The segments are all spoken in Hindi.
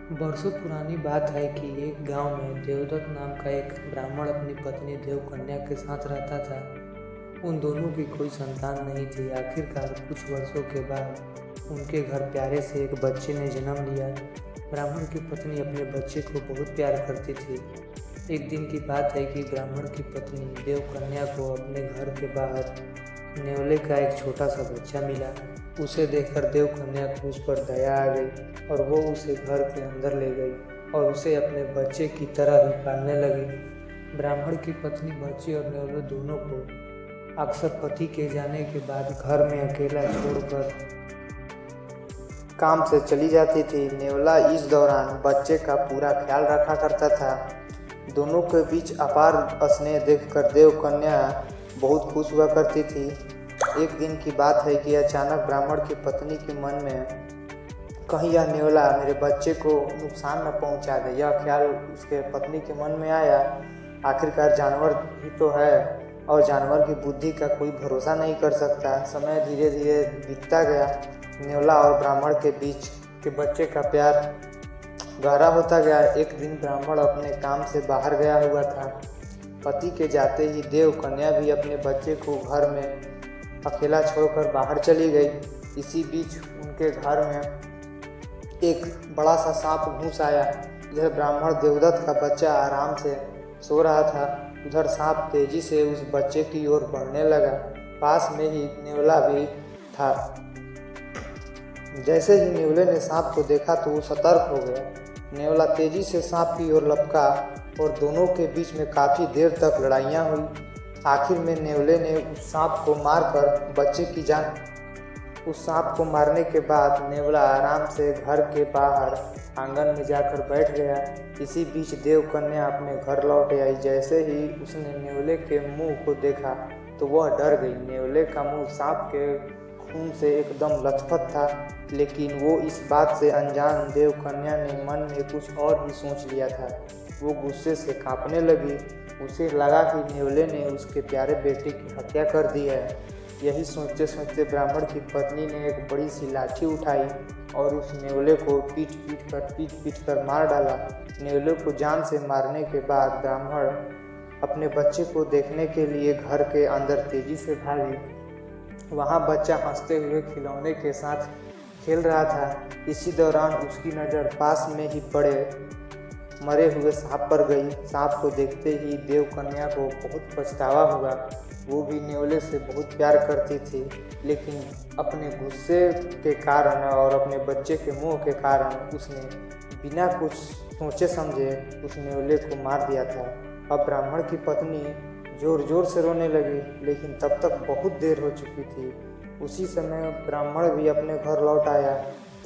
बरसों पुरानी बात है कि एक गांव में देवदत्त नाम का एक ब्राह्मण अपनी पत्नी देवकन्या के साथ रहता था। उन दोनों की कोई संतान नहीं थी। आखिरकार कुछ वर्षों के बाद उनके घर प्यारे से एक बच्चे ने जन्म लिया। ब्राह्मण की पत्नी अपने बच्चे को बहुत प्यार करती थी। एक दिन की बात है कि ब्राह्मण की पत्नी देवकन्या को अपने घर के बाहर नेवले का एक छोटा सा बच्चा मिला। उसे देखकर देवकन्या को उस पर दया आ गई और वो उसे घर के अंदर ले गई और उसे अपने बच्चे की तरह ही पालने लगी। ब्राह्मण की पत्नी बच्चे और नेवले दोनों को अक्सर पति के जाने के बाद घर में अकेला छोड़कर काम से चली जाती थी। नेवला इस दौरान बच्चे का पूरा ख्याल रखा करता था। दोनों के बीच अपार स्नेह देखकर देवकन्या बहुत खुश हुआ करती थी। एक दिन की बात है कि अचानक ब्राह्मण की पत्नी के मन में कहीं यह नेवला मेरे बच्चे को नुकसान न पहुंचा दे, यह ख्याल उसके पत्नी के मन में आया। आखिरकार जानवर ही तो है और जानवर की बुद्धि का कोई भरोसा नहीं कर सकता। समय धीरे धीरे बीतता गया। नेवला और ब्राह्मण के बीच के बच्चे का प्यार गहरा होता गया। एक दिन ब्राह्मण अपने काम से बाहर गया हुआ था। पति के जाते ही देवकन्या भी अपने बच्चे को घर में अकेला छोड़कर बाहर चली गई। इसी बीच उनके घर में एक बड़ा सा सांप घुस आया। इधर ब्राह्मण देवदत्त का बच्चा आराम से सो रहा था, उधर सांप तेजी से उस बच्चे की ओर बढ़ने लगा। पास में ही नेवला भी था। जैसे ही नेवले ने सांप को देखा तो वो सतर्क हो गया। नेवला तेजी से सांप की ओर लपका और दोनों के बीच में काफ़ी देर तक लड़ाइयाँ हुई। आखिर में नेवले ने उस सांप को मारकर बच्चे की जान। उस सांप को मारने के बाद नेवला आराम से घर के बाहर आंगन में जाकर बैठ गया। इसी बीच देवकन्या अपने घर लौट आई। जैसे ही उसने नेवले के मुंह को देखा तो वह डर गई। नेवले का मुंह सांप के खून से एकदम लथपथ था, लेकिन वो इस बात से अनजान देवकन्या ने मन में कुछ और ही सोच लिया था। वो गुस्से से कांपने लगी। उसे लगा कि नेवले ने उसके प्यारे बेटे की हत्या कर दी है। यही सोचते सोचते ब्राह्मण की पत्नी ने एक बड़ी सी लाठी उठाई और उस नेवले को पीट कर मार डाला। नेवले को जान से मारने के बाद ब्राह्मण अपने बच्चे को देखने के लिए घर के अंदर तेजी से भागी। वहाँ बच्चा हंसते हुए खिलौने के साथ खेल रहा था। इसी दौरान उसकी नज़र पास में ही पड़े मरे हुए सांप पर गई। सांप को देखते ही देवकन्या को बहुत पछतावा हुआ। वो भी नेवले से बहुत प्यार करती थी, लेकिन अपने गुस्से के कारण और अपने बच्चे के मुंह के कारण उसने बिना कुछ सोचे समझे उस नेवले को मार दिया था। अब ब्राह्मण की पत्नी जोर जोर से रोने लगी, लेकिन तब तक बहुत देर हो चुकी थी। उसी समय ब्राह्मण भी अपने घर लौट आया।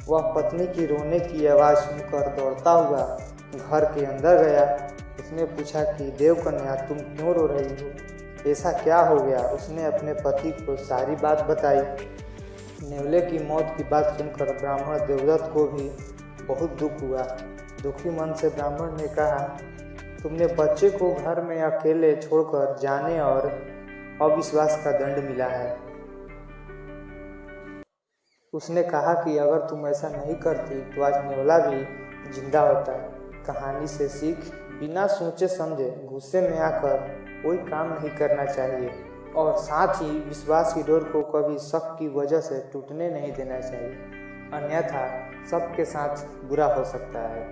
वह पत्नी की रोने की आवाज़ सुनकर दौड़ता हुआ घर के अंदर गया। उसने पूछा कि देवकन्या, तुम क्यों रो रही हो? ऐसा क्या हो गया? उसने अपने पति को सारी बात बताई। नेवले की मौत की बात सुनकर ब्राह्मण देवदत्त को भी बहुत दुख हुआ। दुखी मन से ब्राह्मण ने कहा, तुमने बच्चे को घर में अकेले छोड़कर जाने और अविश्वास का दंड मिला है। उसने कहा कि अगर तुम ऐसा नहीं करती तो आज नेवला भी जिंदा होता। कहानी से सीख, बिना सोचे समझे गुस्से में आकर कोई काम नहीं करना चाहिए और साथ ही विश्वास की डोर को कभी शक की वजह से टूटने नहीं देना चाहिए, अन्यथा सबके साथ बुरा हो सकता है।